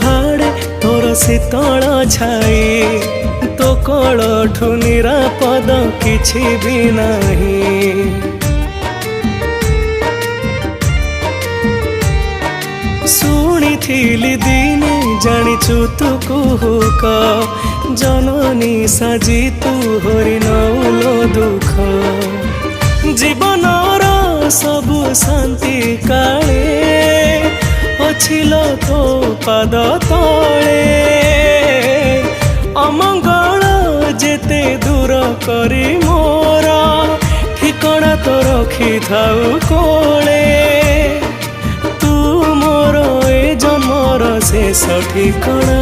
हाड़े तोर शीतल छाई तो कलठु निरापद किछि भी नहीं। शुणी थिली दिने जानिचु तू कुहुक जननी साजी तू हरि नौलो दुख जीवनर सबु शांति काले अछिल तो पाद तले अमंगल जेते दूर करी मोर ठिकଣା तो रखी थाउ कोले तू मोर ए जन्मर शेष ठिकଣା।